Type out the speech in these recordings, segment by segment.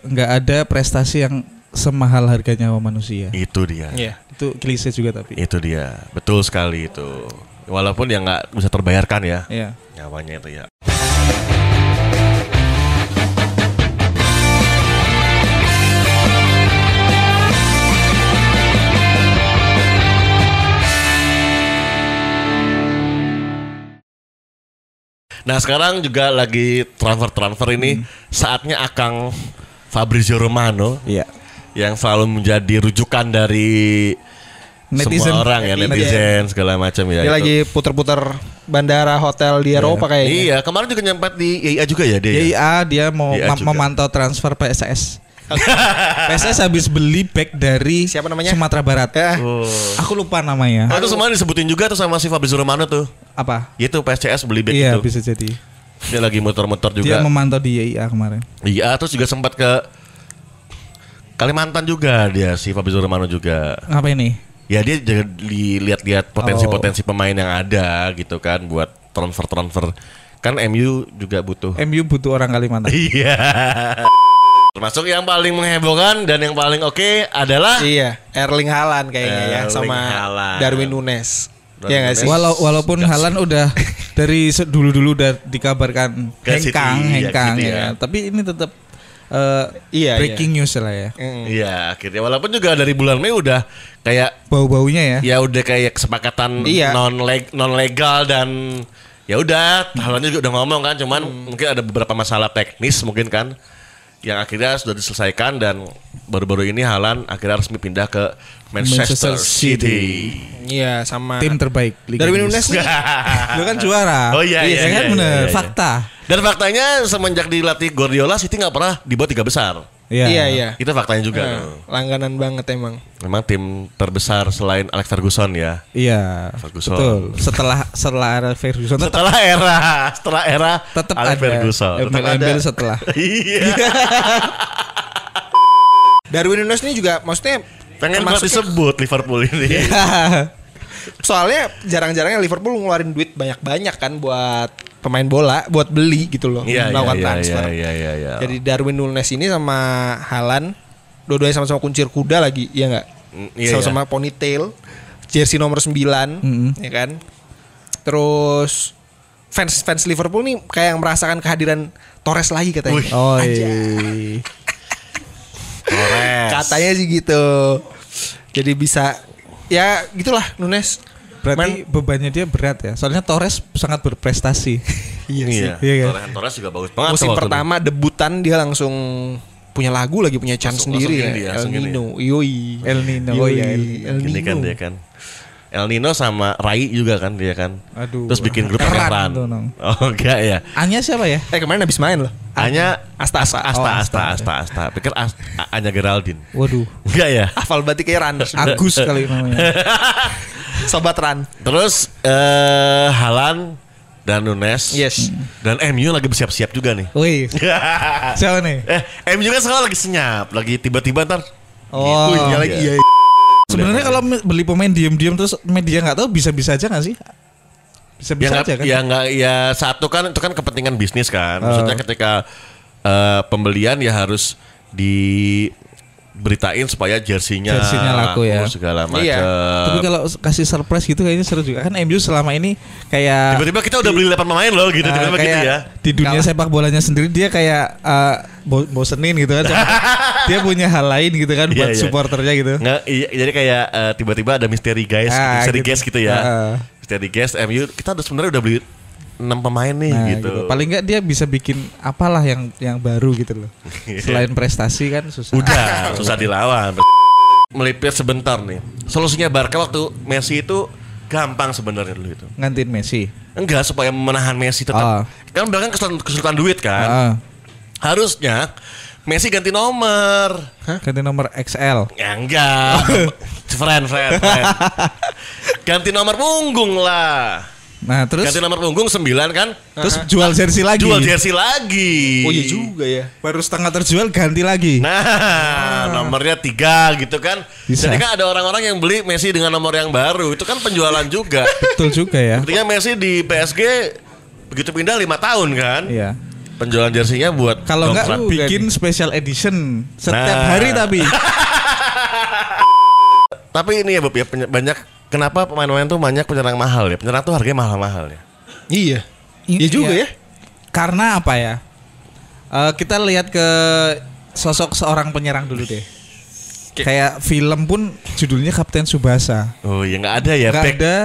nggak ada prestasi yang semahal harga nyawa manusia. Itu dia. Iya. Itu klise juga tapi. Itu dia. Betul sekali itu. Walaupun ya nggak bisa terbayarkan ya. Iya. Nyawanya itu ya. Nah sekarang juga lagi transfer ini saatnya Akang Fabrizio Romano yang selalu menjadi rujukan dari Netizen. semua orang ya, netizen segala macam ya. Dia itu. lagi puter-puter bandara hotel di Eropa kayaknya. Iya, kemarin juga nyempet di IAA juga ya dia. YIA dia mau YIA juga. memantau transfer PSS. PSS habis beli back dari Siapa namanya? Sumatera Barat. Oh. Aku lupa namanya. Itu semua disebutin juga tuh sama si Fabrizio Romano tuh. Apa? Itu PSCS beli back Iya, itu. bisa jadi. Dia lagi muter-muter juga. Dia memantau di YIA kemarin. Iya, terus juga sempat ke Kalimantan juga dia si Fabrizio Romano juga. Apa ini? Ya dia juga dilihat-lihat potensi-potensi pemain yang ada gitu kan buat transfer. Kan MU juga butuh. MU butuh orang Kalimantan. Iya. Termasuk yang paling menghebohkan dan yang paling oke adalah Iya, Erling Haaland kayaknya ya Erling sama Haaland. Darwin Nunes. Darwin Iya nggak sih? Nunes. Walaupun Haaland udah dari dulu-dulu udah dikabarkan Ke City, hengkang gitu ya. ya. Tapi ini tetap Iya, breaking news lah ya. Iya akhirnya walaupun juga dari bulan Mei udah kayak Bau-baunya ya. ya udah kayak kesepakatan Iya. non legal dan ya udah Haaland juga udah ngomong kan cuman mungkin ada beberapa masalah teknis mungkin kan yang akhirnya sudah diselesaikan dan baru-baru ini Haaland akhirnya resmi pindah ke Manchester Manchester City. City. Iya, sama Tim terbaik Liga Darwin Inggris. Nunes nih. Lu kan juara. Oh iya, iya, kan iya, bener. iya, iya. Fakta. Dan faktanya semenjak dilatih Guardiola City nggak pernah dibuat 3 besar. Iya. Itu faktanya juga. Nah, tuh. langganan banget emang. Memang tim terbesar selain Alex Ferguson ya. Iya. Ferguson. Betul. Setelah era Ferguson tetap Setelah era tetap Alex ada. Ferguson. Tetap ada. Embel setelah. Iya. Darwin Nunes ini juga maksudnya Pengen banget termasuknya- disebut Liverpool ini. soalnya jarang-jarangnya Liverpool ngeluarin duit banyak-banyak kan buat pemain bola, buat beli gitu loh, melakukan transfer. Iya. Jadi Darwin Nunes ini sama Haaland dua-duanya sama-sama kuncir kuda lagi, ya nggak? Iya, Sama-sama ponytail, jersey nomor 9, ya kan? Terus fans Liverpool nih kayak merasakan kehadiran Torres lagi katanya. Wih. Oh Anjay. Torres. Katanya sih gitu. Jadi bisa ya gitulah Nunes. Berarti bebannya dia berat ya. Soalnya Torres sangat berprestasi. Iya. Iya kan? Torres juga bagus banget. Musim waktu pertama debutan dia langsung punya lagu lagi, punya chance Langsung sendiri gini dia, ya. El langsung gini. Nino. Yoi. El Nino. Yoi. Oh iya, El El dulu. Gini Nino. kan dia kan. El Nino sama Rai juga kan dia kan. Aduh. Terus bikin grup Ran Ran. tuh, Nong. Oh enggak ya. Anya siapa ya? Kemarin habis main loh. Hanya Asta. Asta. Pikir Anya Geraldine. Waduh. Enggak ya. Hafal berarti kayak Ran. Agus kali namanya. Sobat Ran. Terus Haaland dan Nunes. Yes. Dan MU lagi bersiap-siap juga nih. Wih. Siapa nih? MU kan sekarang lagi senyap, lagi tiba-tiba ntar. Oh. Punya lagi iya. Sebenarnya kalau beli pemain diam-diam terus media nggak tahu bisa-bisa aja nggak sih? Bisa-bisa aja kan? Ya nggak, ya satu kan itu kan kepentingan bisnis kan. Maksudnya ketika pembelian ya harus diberitain supaya jersinya laku ya. segala macam. Iya. Tapi kalau kasih surprise gitu kayaknya seru juga kan. MU selama ini kayak Tiba-tiba kita udah beli 8 pemain loh gitu, tiba-tiba gitu kayak ya. di dunia sepak bolanya sendiri dia kayak bosenin gitu kan. Cuma dia punya hal lain gitu kan buat Iya. supporternya gitu. Nggak, iya, jadi kayak tiba-tiba ada misteri guys, misteri gitu. guest gitu ya. Misteri guest MU kita udah sebenarnya udah beli 6 pemain nih Nah, gitu. Paling nggak dia bisa bikin apalah yang baru gitu loh. Selain prestasi kan susah. Udah susah dilawan. Melipir sebentar nih. Solusinya Barca waktu Messi itu gampang sebenarnya dulu itu. Ngantin Messi. Enggak, supaya menahan Messi tetap. Kan Barca kesulitan duit kan. Harusnya Messi ganti nomor. Ganti nomor XL. Ya enggak. friend. Ganti nomor punggung lah. Nah terus Ganti nomor punggung 9 kan. terus jual jersey lagi. Jual jersey lagi. Oh iya juga ya. Baru setengah terjual ganti lagi. Nah, nomornya 3 gitu kan. Bisa. Jadi kan ada orang-orang yang beli Messi dengan nomor yang baru. Itu kan penjualan juga. Betul juga ya. Ketika Messi di PSG begitu pindah 5 tahun kan. Iya. penjualan jersinya buat Kalau enggak dongkrak. bikin special edition setiap Nah. hari tapi. Tapi ini ya Bob ya banyak kenapa pemain-pemain tuh banyak penyerang mahal ya. Penyerang tuh harganya mahal-mahal ya. Iya. Iya juga ya. Karena apa ya? Kita lihat ke sosok seorang penyerang dulu deh. Kayak film pun judulnya Kapten Tsubasa. Oh ya nggak ada ya. Gak back. ada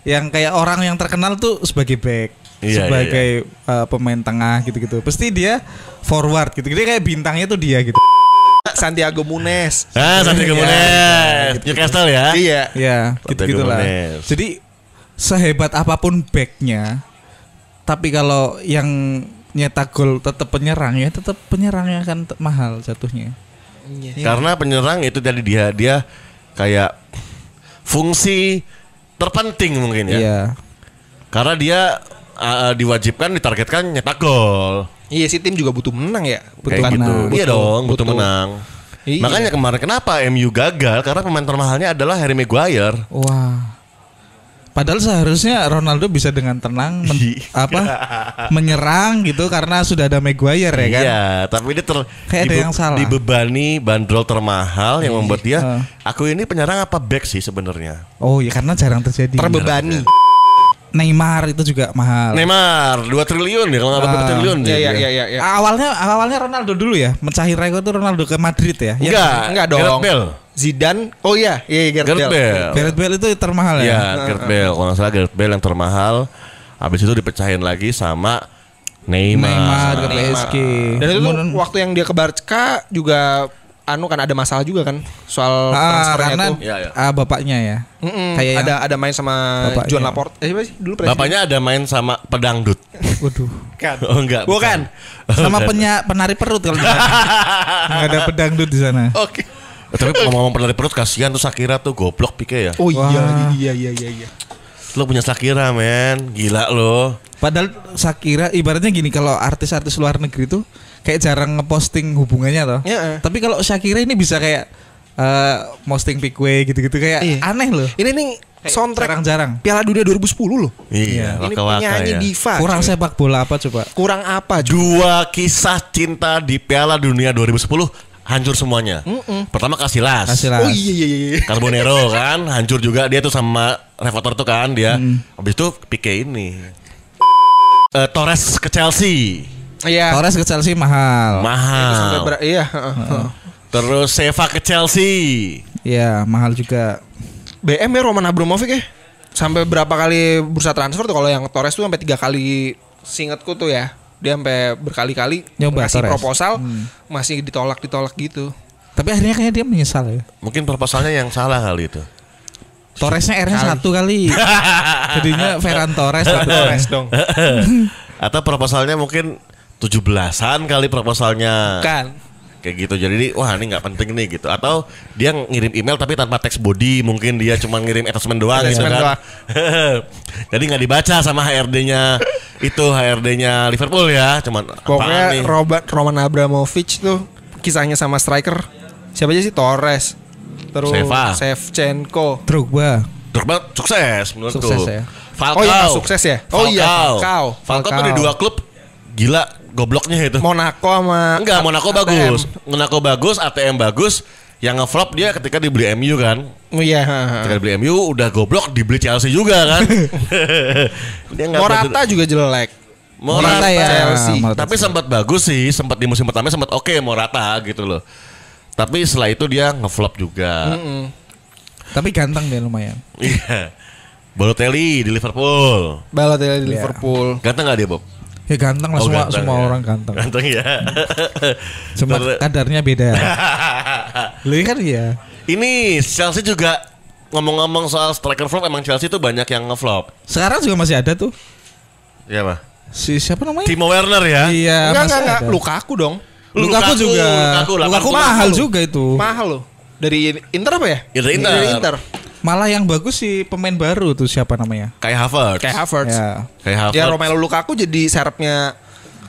yang kayak orang yang terkenal tuh sebagai back, Iya, sebagai pemain tengah gitu-gitu. Pasti dia forward gitu. Dia kayak bintangnya tuh dia gitu. Santiago Munez. Santiago Munez. Newcastle ya. Iya. Ya, gitu-gitu lah. Gomez. Jadi sehebat apapun backnya, tapi kalau yang nyetak gol tetap penyerang ya, tetap penyerangnya akan mahal jatuhnya. Karena penyerang itu tadi dia kayak fungsi terpenting mungkin ya. Iya. Karena dia diwajibkan ditargetkan nyetak gol. Iya sih tim juga butuh menang ya. Kayak gitu. menang. Iya dong, butuh menang. Iya. Makanya kemarin kenapa MU gagal karena pemain termahalnya adalah Harry Maguire. Wah. Padahal seharusnya Ronaldo bisa dengan tenang menyerang gitu karena sudah ada Maguire ya kan. Iya, tapi dia Kayak ada yang salah. dibebani bandrol termahal yang membuat dia Heeh. aku ini penyerang apa back sih sebenarnya. Oh ya karena jarang terjadi. Terbebani. Neymar itu juga mahal. Neymar 2 triliun ya kalau nggak 2 triliun Iya dia. iya iya. Awalnya Ronaldo dulu ya, mencahi rekor itu Ronaldo ke Madrid ya. Enggak dong. Gareth Bale. Zidane. Oh iya, Gareth Gareth Bale. Bale. Gareth Bale itu termahal ya. Iya, Gareth Bale. Kalau nggak salah Gareth Bale yang termahal. Habis itu dipecahin lagi sama Neymar Neymar. ke PSG. Dan itu tuh Kemudian- waktu yang dia ke Barca juga kan ada masalah juga kan soal transfernya karena tuh. Iya, iya. bapaknya ya. Kayak yang- ada main sama Bapaknya. Joan Laporte. Siapa sih dulu presiden? Bapaknya ada main sama pedangdut. Waduh. Oh enggak. Bukan. Sama Bukan. penari perut kalau di sana. Nggak ada pedangdut di sana. Oke. Tapi ngomong penari perut kasihan tuh Shakira tuh goblok Pique ya. Oh Wah. iya. Lo punya Shakira men. Gila lo. Padahal Shakira ibaratnya gini, kalau artis-artis luar negeri tuh kayak jarang ngeposting hubungannya toh. Iya. Tapi kalau Shakira ini bisa kayak posting Pique gitu-gitu kayak Iya. aneh loh. Ini nih soundtrack Jarang-jarang. Piala Dunia 2010 loh. Iya, Ini waka-waka penyanyi ya. diva. Kurang sepak bola apa coba? Kurang apa? 2 kisah cinta di Piala Dunia 2010 hancur semuanya. Pertama Casillas. Casillas. Oh iya. Carbonero kan hancur juga dia tuh sama Revotor tuh kan dia. Habis itu Pique ini. Torres ke Chelsea. Iya. Torres ke Chelsea mahal. Mahal. Iya. Terus Seva ke Chelsea. Iya, mahal juga. BM ya Roman Abramovich ya. Sampai berapa kali bursa transfer tuh, kalau yang Torres tuh sampai 3 kali, seingatku tuh ya. Dia sampai berkali-kali Nyoba ngasih Torres. proposal, masih ditolak gitu. Tapi akhirnya kayaknya dia menyesal ya. Mungkin proposalnya yang salah kali itu. Torresnya R-nya 1 kali. Jadinya Ferran Torres. Torres dong. Atau proposalnya mungkin 17-an kali proposalnya. Kan. Kayak gitu. Jadi wah ini nggak penting nih gitu. Atau dia ngirim email tapi tanpa teks body, mungkin dia cuma ngirim attachment doang gitu Attachment kan. Jadi nggak dibaca sama HRD-nya itu, HRD-nya Liverpool ya. Cuman apaan nih? Pokoknya Roman Abramovich tuh kisahnya sama striker siapa aja sih? Torres. Terus Seva. Shevchenko. Drogba. Drogba sukses menurutku. Sukses ya. Falcao. Oh iya, sukses ya? Oh iya, Falcao. Falcao tuh di 2 klub gila gobloknya itu. Monaco sama Enggak, Monaco ATM. bagus. Monaco bagus, ATM bagus. Yang ngeflop dia ketika dibeli MU kan. Oh iya. Ketika dibeli MU udah goblok dibeli Chelsea juga kan. Dia nggak Morata juga jelek. Morata ya. Chelsea. Morata Tapi sempat bagus sih, sempat di musim pertama sempat oke Morata gitu loh. Tapi setelah itu dia ngeflop juga. Tapi ganteng dia lumayan. Iya. Balotelli di Liverpool. Balotelli di Iya. Liverpool. Ganteng gak dia, Bob? Ya ganteng lah, semua ganteng semua ya. orang ganteng. Ganteng ya. Cuma Ter- kadarnya beda. Lu kan ya. Ini Chelsea juga ngomong-ngomong soal striker flop, emang Chelsea tuh banyak yang ngeflop. Sekarang juga masih ada tuh. Iya, Pak. Si siapa namanya? Timo Werner ya. Iya, masih Enggak. ada. Lukaku dong. Lukaku juga. Lukaku 80 mahal loh. juga itu. Mahal loh. Dari Inter apa ya? Dari Inter. Dari Inter. Malah yang bagus si pemain baru tuh siapa namanya? Kayak Havertz. Kayak Havertz. Ya. Kayak Havertz. Ya Romelu Lukaku jadi serapnya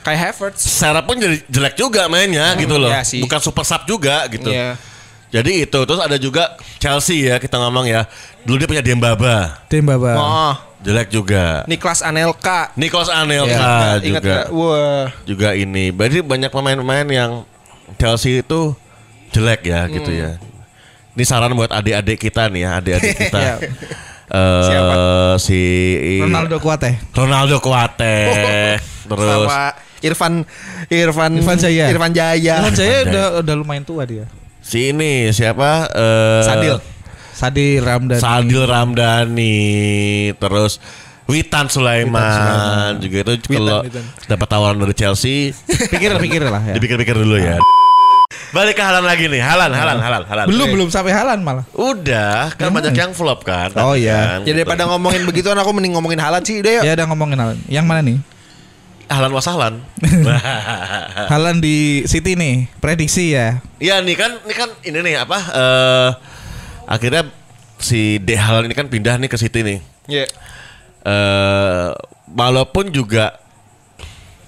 kayak Havertz. Serap pun jadi jelek juga mainnya gitu loh. iya sih. Bukan super sub juga gitu. Iya. Jadi itu terus ada juga Chelsea ya kita ngomong ya. Dulu dia punya Dembaba. Dembaba. Oh, Jelek juga. Niklas Anelka juga. Ingat gak? Wah. Juga ini. Berarti banyak pemain-pemain yang Chelsea itu jelek ya gitu ya. Ini saran buat adik-adik kita nih ya, adik-adik kita. Siapa? Si Ronaldo Kuate. Terus sama Irfan Jaya. Irfan Jaya udah lumayan tua dia. si ini siapa? Sadil Ramdhani. Terus Witan Sulaiman juga itu kalau dapat tawaran dari Chelsea pikir lah ya. Dipikir-pikir dulu ya. Balik ke Haaland lagi nih. Haaland. Belum sampai Haaland malah. Udah, kan banyak yang flop kan. Oh iya. Kan, Ya daripada ngomongin begituan aku mending ngomongin Haaland sih deh. Ya udah ngomongin Haaland. Yang mana nih? Haaland wasahlan. Haaland di City nih, prediksi ya. Iya nih kan ini nih apa? Akhirnya si De Haaland ini kan pindah nih ke City nih. Iya. Walaupun juga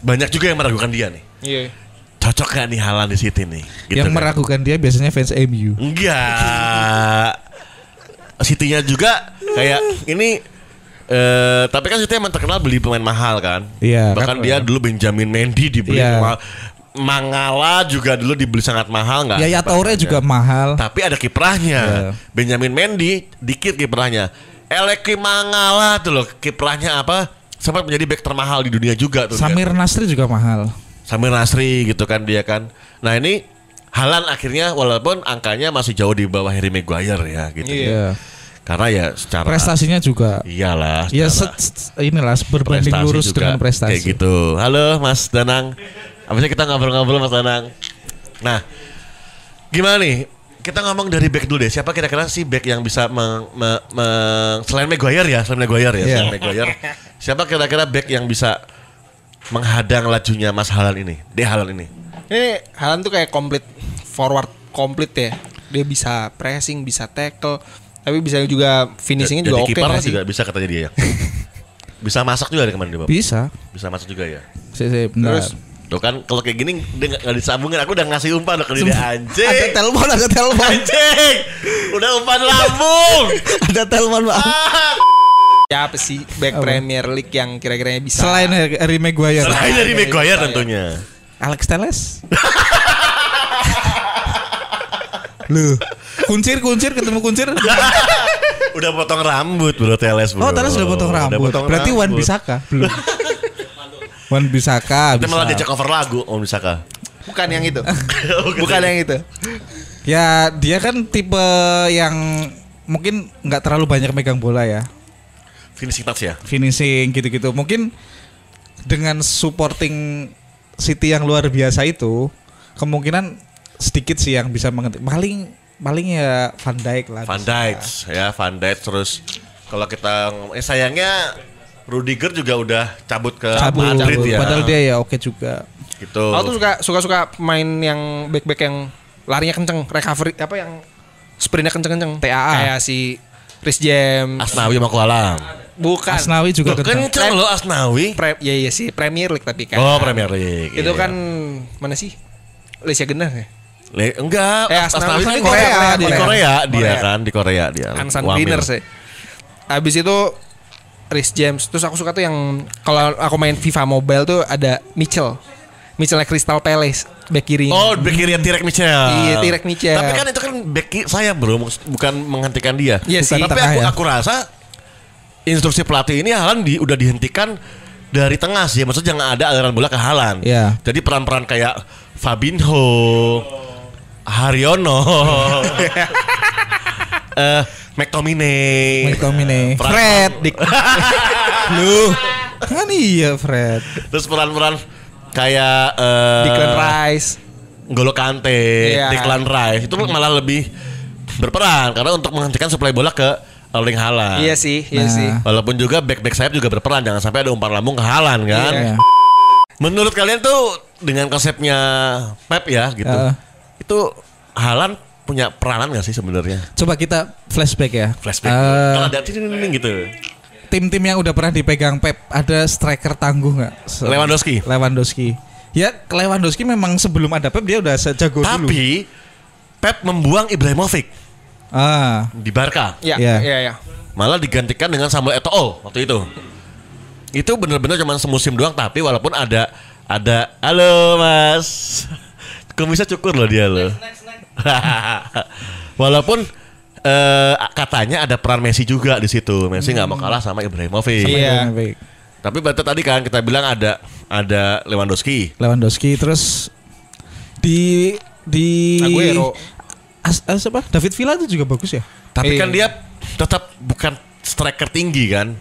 banyak juga yang meragukan dia nih. Iya. Cocok gak nih Haaland di City nih? Gitu Yang kan. meragukan dia biasanya fans MU. Enggak. City-nya juga kayak ini tapi kan City emang terkenal beli pemain mahal kan. Iya. Bahkan dia dulu Benjamin Mendy dibeli mahal. Mangala juga dulu dibeli sangat mahal nggak? Yaya Toure juga mahal. Tapi ada kiprahnya. Benjamin Mendy dikit kiprahnya. Eleki Mangala tuh loh kiprahnya apa? Sempat menjadi bek termahal di dunia juga tuh. Samir Nasri juga mahal. Samir Nasri gitu kan dia kan. Nah ini Haaland akhirnya walaupun angkanya masih jauh di bawah Harry Maguire ya gitu. Iya. Karena ya secara prestasinya juga. Iyalah. Ya inilah berbanding lurus juga, dengan prestasi. Kayak gitu. Halo Mas Danang. Abisnya kita ngobrol-ngobrol Mas Danang. Nah, gimana nih? Kita ngomong dari back dulu deh. Siapa kira-kira sih back yang bisa selain Maguire ya, selain Maguire. Siapa kira-kira back yang bisa menghadang lajunya Mas Haaland ini? De Haaland ini. Ini Haaland tuh kayak forward komplit ya. Dia bisa pressing, bisa tackle, tapi bisa juga finishingnya juga oke kiper sih. juga bisa katanya dia ya. Bisa masak juga dari kemarin dia, Bob. Bisa masak juga ya. Terus tuh kan kalau kayak gini dia nggak disambungin, aku udah ngasih umpan ke dia anjing. Ada telepon anjing. Udah umpan lambung. Ada telepon Bang. Siapa sih back Premier League yang kira-kira bisa selain Harry Maguire? Selain dari Maguire tentunya. Alex Telles. Loh, kuncir ketemu kuncir. Udah potong rambut bro Telles bro. Oh, Telles udah potong rambut. Berarti Wan Bisaka belum. Wan Bisaka. Kita malah diajak cover lagu Wan Bisaka. Bukan yang itu. Bukan yang itu. Ya dia kan tipe yang mungkin nggak terlalu banyak megang bola ya. Finishing touch ya. Finishing gitu-gitu. Mungkin dengan supporting City yang luar biasa itu kemungkinan sedikit sih yang bisa mengerti. Paling ya Van Dijk lah. Van Dijk terus kalau kita sayangnya Rudiger juga udah cabut ke Madrid ya. Padahal dia ya oke juga. Gitu. Aku tuh suka pemain yang back yang larinya kenceng, recovery apa yang sprintnya kenceng-kenceng. TAA. Kayak si Chris James, Asnawi sama Kualam. Bukan. Asnawi juga kenceng loh Asnawi. Iya sih Premier League tapi kan. Oh Premier League. Itu iya. kan mana sih? Lesia Genar ya? Enggak. Asnawi kan di Korea di Korea dia. Ansan Winners ya. Habis itu Chris James. Terus aku suka tuh yang kalau aku main FIFA Mobile tuh ada Mitchellnya Crystal Palace back kiri. Oh, back kiri Tirek Mitchell. Iya, Tirek Mitchell. Tapi kan itu kan back saya bro, bukan menghentikan dia. Iya sih. Tapi aku rasa instruksi pelatih ini Haaland udah dihentikan dari tengah sih. Maksudnya jangan ada aliran bola ke Haaland. Iya. Jadi peran-peran kayak Fabinho, Haryono, McTominay, Fred, lu kan iya Fred. Terus peran-peran kayak Declan Rice, N'Golo Kante, Declan Rice itu malah lebih berperan karena untuk menghentikan suplai bola ke Erling Haaland. Iya sih. Walaupun juga back sayap juga berperan, jangan sampai ada umpan lambung ke Haaland kan. Iya. Menurut kalian tuh dengan konsepnya Pep ya gitu, itu Haaland punya peranan nggak sih sebenarnya? Coba kita flashback ya. Kalau ada gitu. Tim-tim yang udah pernah dipegang Pep, ada striker tangguh nggak? Lewandowski. Ya Lewandowski memang sebelum ada Pep dia udah sejago dulu. Tapi Pep membuang Ibrahimovic. di Barca. Iya, Iya. iya. Malah digantikan dengan Samuel Eto'o waktu itu. Itu benar-benar cuma semusim doang, tapi walaupun ada halo Mas. Kok bisa cukur loh dia loh. Walaupun katanya ada peran Messi juga di situ. Messi nggak mau kalah sama Ibrahimovic. Iya. Baik. Tapi berarti tadi kan kita bilang ada Lewandowski. Terus di Aguero. Siapa? David Villa itu juga bagus ya. Tapi kan dia tetap bukan striker tinggi kan.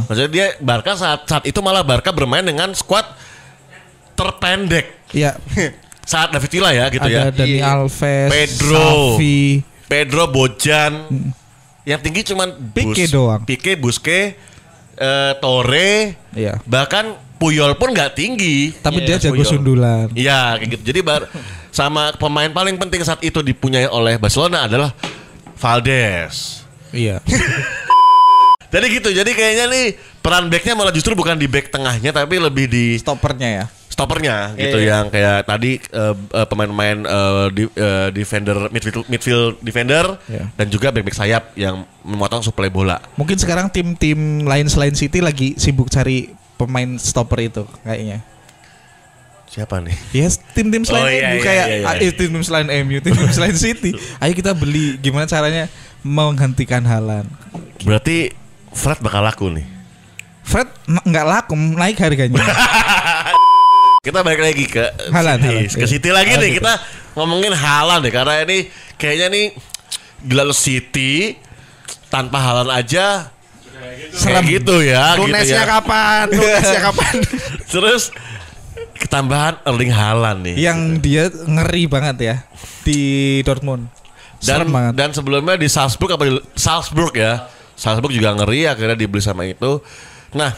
Maksudnya dia Barca saat itu malah Barca bermain dengan skuad terpendek. Iya. Saat David Villa ya gitu ya. Ada Dani Alves, Pedro. Xavi. Pedro, Bojan. Yang tinggi cuman Pique doang. Pique, Busquets, Torre. Iya. Bahkan Puyol pun nggak tinggi. Tapi dia jago Puyol. sundulan. Iya kayak gitu. Jadi sama pemain paling penting saat itu dipunyai oleh Barcelona adalah Valdes. Iya. Jadi gitu. Jadi kayaknya nih peran backnya malah justru bukan di back tengahnya tapi lebih di Stoppernya ya. stoppernya gitu yang kayak tadi pemain-pemain defender midfield defender dan juga back sayap yang memotong suplai bola. Mungkin sekarang tim-tim lain selain City lagi sibuk cari pemain stopper itu kayaknya. Siapa nih? Ya tim-tim selain MU kayak tim-tim selain MU, tim-tim selain City. Ayo kita beli, gimana caranya menghentikan Haaland. Berarti Fred bakal laku nih. Fred nggak laku, naik harganya. Kita balik lagi ke Haaland. Ke City lagi nih. Kita ngomongin Haaland deh karena ini kayaknya nih gila lo City tanpa Haaland aja serem gitu ya. Nunesnya gitu ya. kapan? Terus ketambahan Erling Haaland nih. Yang dia ngeri banget ya di Dortmund. Serem banget. Dan sebelumnya di Salzburg ya. Salzburg juga ngeri akhirnya dibeli sama itu. Nah,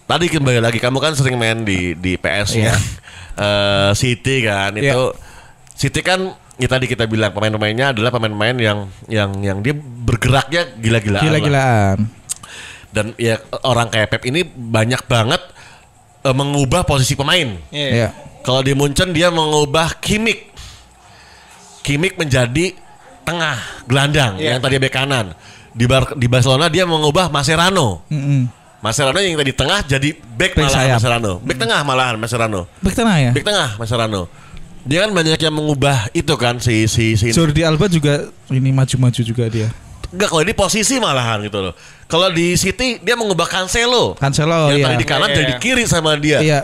tadi kembali lagi kamu kan sering main di PS ya. City kan itu City kan ya tadi kita bilang pemain-pemainnya adalah pemain-pemain yang dia bergeraknya gila-gilaan. Dan ya orang kayak Pep ini banyak banget mengubah posisi pemain. Iya. Kalau di Munchen dia mengubah Kimmich menjadi tengah gelandang yang tadi bek kanan. Di Barcelona dia mengubah Mascherano. Mascherano yang tadi tengah jadi bek malah sayap. Mascherano. Bek tengah malahan Mascherano. Bek tengah ya? Bek tengah Mascherano. Dia kan banyak yang mengubah itu kan si Jordi Alba juga ini maju-maju juga dia. Enggak, kalau ini posisi malahan gitu loh. Kalau di City dia mengubah Cancelo yang tadi di kanan jadi di kiri sama dia. Iya.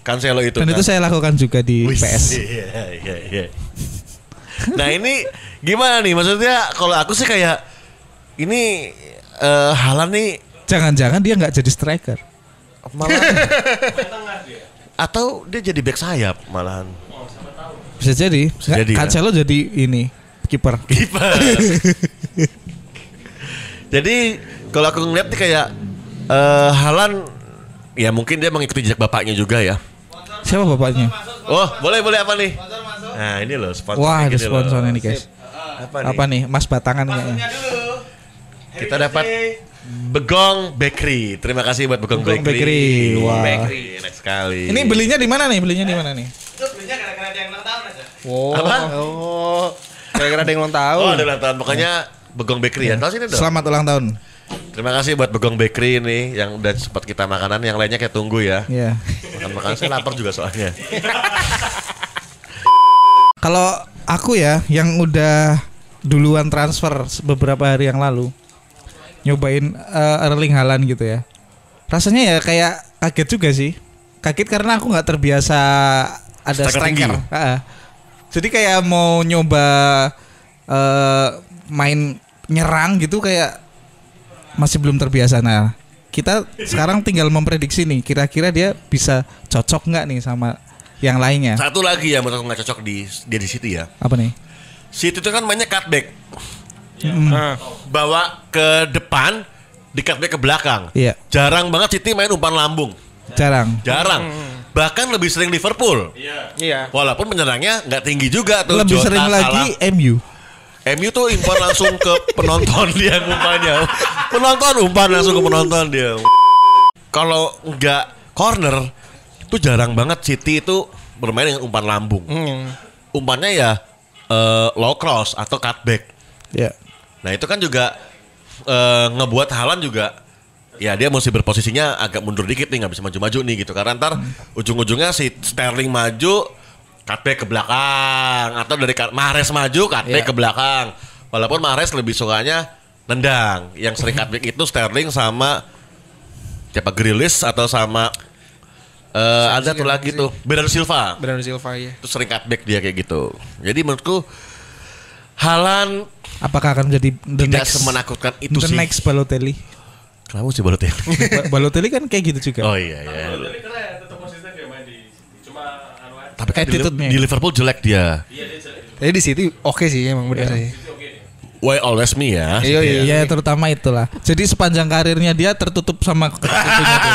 Cancelo itu. Dan kan. itu saya lakukan juga di PS. Iya. Nah ini gimana nih? Maksudnya kalau aku sih kayak ini Haaland nih jangan-jangan dia nggak jadi striker. Malah atau dia jadi back sayap malahan. Bisa jadi. Cancelo jadi ini kiper. Jadi kalau aku ngeliat nih kayak Haaland ya mungkin dia mengikuti jejak bapaknya juga ya. Siapa bapaknya? Oh boleh apa nih? Nah ini loh sponsor. Wah ada sponsornya nih guys. Apa nih? Mas Batangan kayaknya. Kita dapat Begong Bakery. Terima kasih buat Begong Bakery. Wah. Bakery enak sekali. Ini belinya di mana nih? Itu belinya gara-gara dia yang ulang tahun aja. Apa? Gara-gara ada yang ulang tahun. Oh ada ulang tahun. Pokoknya Begong Bakery ya. Tahu sini dong. Selamat ulang tahun. Terima kasih buat Begong Bakery ini yang udah sempat kita makanan. Yang lainnya kayak tunggu ya. Iya. Makan saya lapar juga soalnya. Kalau aku ya yang udah duluan transfer beberapa hari yang lalu nyobain Erling Haaland gitu ya. Rasanya ya kayak kaget juga sih. Kaget karena aku nggak terbiasa ada striker. Jadi kayak mau nyoba main nyerang gitu kayak masih belum terbiasa. Nah, kita sekarang tinggal memprediksi nih kira-kira dia bisa cocok nggak nih sama yang lainnya. Satu lagi yang menurut aku nggak cocok dia di City ya. Apa nih? City itu kan mainnya cutback. Bawa ke depan, di cutback ke belakang. Iya. Jarang banget City main umpan lambung. Jarang. Bahkan lebih sering Liverpool. Iya. Walaupun penyerangnya nggak tinggi juga tuh. Lebih Jota, sering lagi MU. MU tuh umpan langsung ke penonton dia umpannya. Umpan langsung ke penonton dia. Kalau nggak corner itu jarang banget City itu bermain dengan umpan lambung. Umpannya ya low cross atau cutback. Ya. Nah itu kan juga ngebuat Haaland juga ya dia mesti berposisinya agak mundur dikit nih, nggak bisa maju-maju nih gitu. Karena ntar ujung-ujungnya si Sterling maju, cutback ke belakang, atau dari Mahrez maju, cutback ke belakang. Walaupun Mahrez lebih sukanya nendang. Yang sering cutback itu Sterling sama siapa, Grealish atau sama ada tuh lagi tuh Bernardo Silva. Bernardo Silva ya. Itu sering cutback dia kayak gitu. Jadi menurutku Haaland Apakah akan menjadi tidak semenakutkan itu the sih. next Balotelli? Kenapa sih Balotelli? Balotelli kan kayak gitu juga. Oh iya iya. Balotelli keren, tetap konsisten dia main di City. Cuma anu aja. Tapi kan Attitude-nya. di Liverpool jelek dia. Iya dia jelek. Tapi di City oke sih emang benar sih. Why always me ya? Iya iya. Iya, terutama itulah. Jadi sepanjang karirnya dia tertutup sama itunya tuh.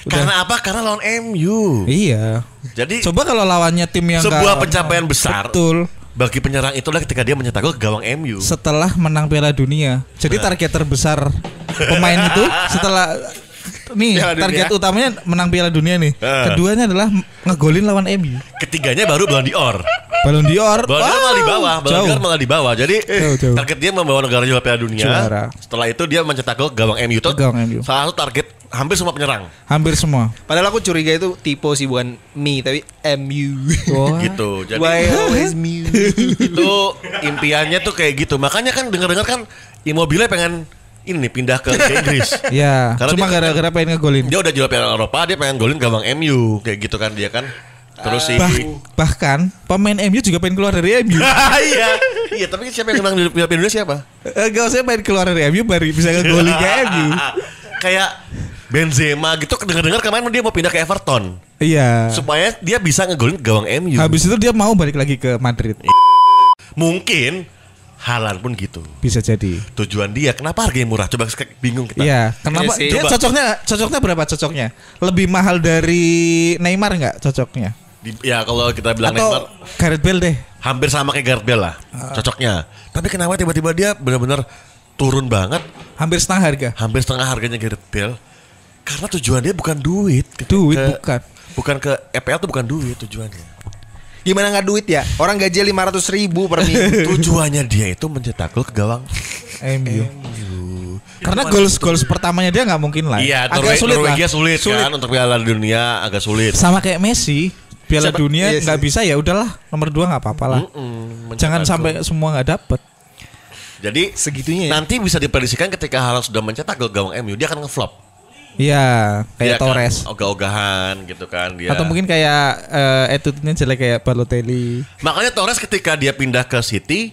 Karena apa? Karena lawan MU. Iya. Jadi Coba kalau lawannya tim yang sebuah nggak- pencapaian besar Betul. bagi penyerang itulah ketika dia mencetak gol ke gawang MU. Setelah menang Piala Dunia. Jadi target terbesar pemain itu setelah nih Piala Dunia. target utamanya menang Piala Dunia nih. Keduanya adalah ngegolin lawan MU. Ketiganya baru Ballon d'Or. Ballon d'Or. Ballon d'Or malah di bawah, Ballon Jauh. d'Or malah di bawah. Jadi Jauh. target dia membawa negara juara Piala Dunia. Juara. Setelah itu dia mencetak gol ke gawang MU itu. Ke gawang MU. Salah satu target hampir semua penyerang. Hampir semua. Padahal aku curiga itu tipe sih bukan me tapi MU. Wah. Gitu. Jadi Why always me? itu impiannya tuh kayak gitu. Makanya kan dengar-dengar kan Immobile pengen ini nih pindah ke Inggris. Ya, Karena cuma dia- gara-gara pengen ngegolin. Dia udah juara Piala Eropa, dia pengen golin gawang MU kayak gitu kan dia kan. Terus si Bahkan pemain MU juga pengen keluar dari MU. iya. Iya, tapi siapa yang menang di Piala Dunia siapa? Gak usah pengen keluar dari MU baru bisa ngegolin ke MU. Kayak Benzema gitu, dengar-dengar kemarin dia mau pindah ke Everton Iya. supaya dia bisa ngegolin gawang MU. Habis itu dia mau balik lagi ke Madrid. Mungkin Haaland pun gitu. Bisa jadi. Tujuan dia kenapa harganya murah? Coba bingung kita. Iya, kenapa? Iya sih. Dia Coba. cocoknya berapa cocoknya? Lebih mahal dari Neymar nggak cocoknya? Ya kalau kita bilang Atau Neymar Gareth Bale deh. hampir sama kayak Gareth Bale lah cocoknya. Tapi kenapa tiba-tiba dia benar-benar turun banget, Hampir setengah harga. hampir setengah harganya Gareth Bale? Karena tujuan dia bukan duit. Duit Ke- bukan. Bukan ke EPL tuh bukan duit tujuannya. Gimana nggak duit ya? Orang gaji 500.000 per minggu. Tujuannya dia itu mencetak gol ke gawang. MU. Karena goals pertamanya dia nggak mungkin lah. Iya, agak sulit lah. Norwegia sulit kan untuk Piala Dunia agak sulit. Sama kayak Messi, Piala Siapa? Dunia Iya sih. nggak bisa ya udahlah nomor 2 nggak apa-apa lah. Jangan Mencetak sampai gol. semua nggak dapet. Jadi Segitunya ya? nanti bisa diprediksikan ketika Haaland sudah mencetak gol gawang MU dia akan ngeflop. Iya, kayak Dia akan Torres. ogah-ogahan gitu kan dia. Atau mungkin kayak attitude-nya jelek kayak Balotelli. Makanya Torres ketika dia pindah ke City,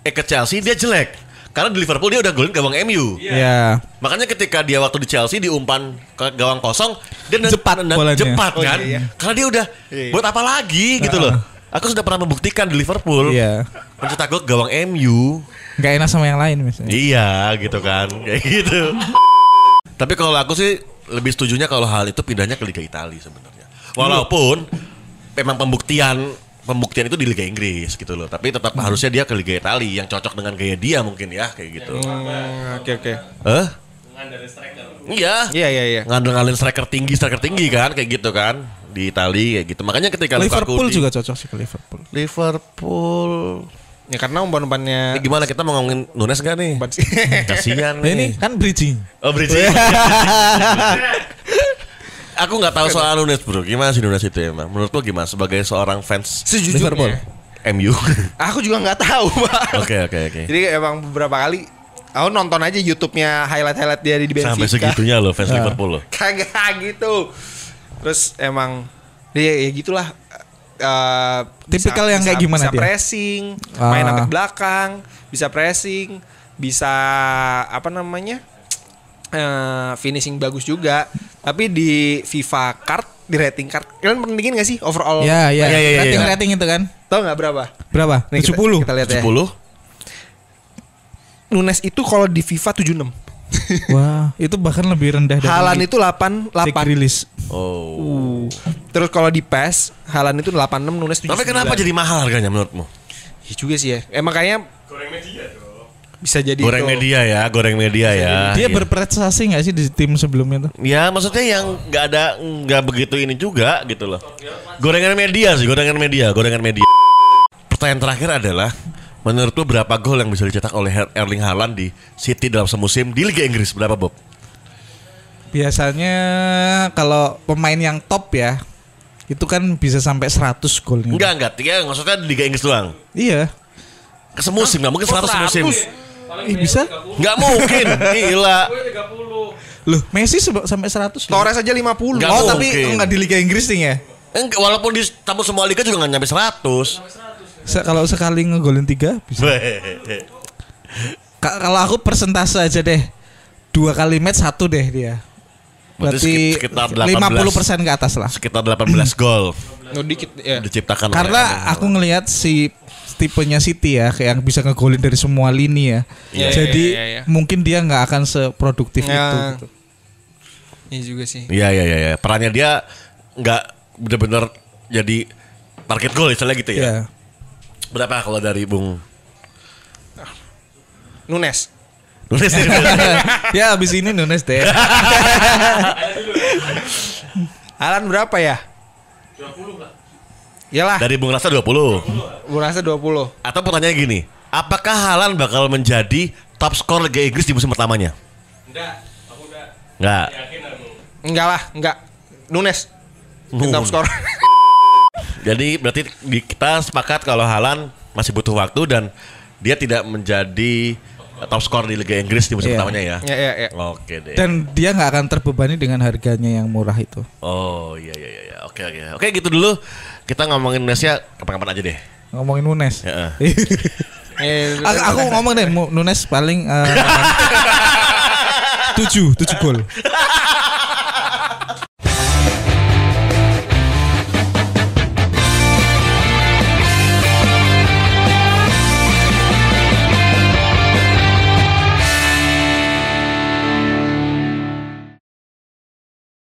ke Chelsea dia jelek. Karena di Liverpool dia udah golin gawang MU. Iya. Makanya ketika dia waktu di Chelsea diumpan ke gawang kosong, dia Jepat bolanya. jepat Oh, kan. iya, iya. Karena dia udah buat apa lagi gitu loh. Aku sudah pernah membuktikan di Liverpool Iya. mencetak gol ke gawang MU. Nggak enak sama yang lain misalnya. Iya gitu kan. Kayak gitu. Tapi kalau aku sih lebih setujunya kalau hal itu pindahnya ke Liga Italia sebenarnya. Walaupun memang pembuktian itu di Liga Inggris gitu loh. Tapi tetap harusnya dia ke Liga Italia yang cocok dengan gaya dia mungkin ya kayak gitu. Oke oke. Ngandarin striker. Iya. Iya. Ngandel-ngandelin striker tinggi kan kayak gitu kan di Italia kayak gitu. Makanya ketika Liverpool Lukaku juga cocok sih ke Liverpool. Liverpool. Ya karena umpan-umpannya Ini gimana kita mau ngomongin Nunes gak nih? Kasihan Nah, ini nih. kan bridging. Oh bridging. Aku nggak tahu soal Nunes bro. Gimana sih Nunes itu emang? Menurut lo gimana sebagai seorang fans sejujurnya. MU? Aku juga nggak tahu, Pak. Oke. Jadi emang beberapa kali aku nonton aja YouTube-nya highlight dia di Benfica. Sampai segitunya lo fans Liverpool lo. Kagak gitu. Terus emang dia ya gitulah. Tipikal yang kayak gimana bisa dia? pressing, main Ah. sampai belakang, bisa pressing, bisa apa namanya? Finishing bagus juga. Tapi di FIFA card, di rating card, kalian pentingin gak sih overall? Ya, Iya, iya, iya. Rating itu kan. Tahu nggak berapa? Berapa? Nih, 70. Kita lihat ya. 10. Nunes itu kalau di FIFA 76. Wah, itu bahkan lebih rendah dari Haaland itu 8. rilis. Oh. Terus kalau di PES, Haaland itu 86, Nunes 79. Tapi kenapa jadi mahal harganya menurutmu? Ya juga sih ya. Emang kayaknya Goreng media dong. bisa jadi Goreng itu. media ya. Dia Iya. berprestasi nggak sih di tim sebelumnya tuh? Ya maksudnya yang nggak begitu ini juga gitu loh. Gorengan media. Pertanyaan terakhir adalah Menurut lu berapa gol yang bisa dicetak oleh Erling Haaland di City dalam semusim di Liga Inggris? Berapa, Bob? Biasanya kalau pemain yang top ya, itu kan bisa sampai 100 gol. Enggak. Ya, maksudnya di Liga Inggris doang. Iya. Ke semusim, nggak mungkin 100 semusim. Ih, bisa? Nggak mungkin, gila. Loh, Messi sampai 100. Torres aja 50. Nggak Oh, tapi mungkin. enggak di Liga Inggris nih ya. Enggak, walaupun di tamu semua liga juga nggak nyampe 100. Kalau sekali ngegolin 3 bisa. Kalau aku persentase aja deh. 2 kali match 1 deh dia. Berarti sekitar 50% ke atas lah. Sekitar 18 gol No dikit ya. diciptakan oleh Karena Erling aku ngelihat si tipenya City ya, kayak yang bisa ngegolin dari semua lini ya. Iya, Jadi iya. mungkin dia nggak akan seproduktif Ya. itu. Gitu. Iya juga sih. Iya. Perannya dia nggak benar-benar jadi target gol istilahnya gitu ya. Ya. Berapa kalau dari Bung Nunes. Nunes? Ya abis ini Nunes deh. Haaland berapa ya? 20 lah. Iyalah, Dari Bung Rasa 20. gue rasa 20. Atau pertanyaannya gini, apakah Haaland bakal menjadi top skor Liga Inggris di musim pertamanya? Enggak, aku udah Enggak. yakin aku. Enggak lah, enggak. Nunes. Top skor. Jadi berarti kita sepakat kalau Haaland masih butuh waktu dan dia tidak menjadi top skor di Liga Inggris di musim Iya. pertamanya ya. Ya. Oke deh. Dan dia nggak akan terbebani dengan harganya yang murah itu. Oh iya. Oke. Oke gitu dulu. Kita ngomongin Indonesia kapan-kapan aja deh. Ngomongin Nunes. Ya. Aku ngomong deh, Nunes paling 7 gol.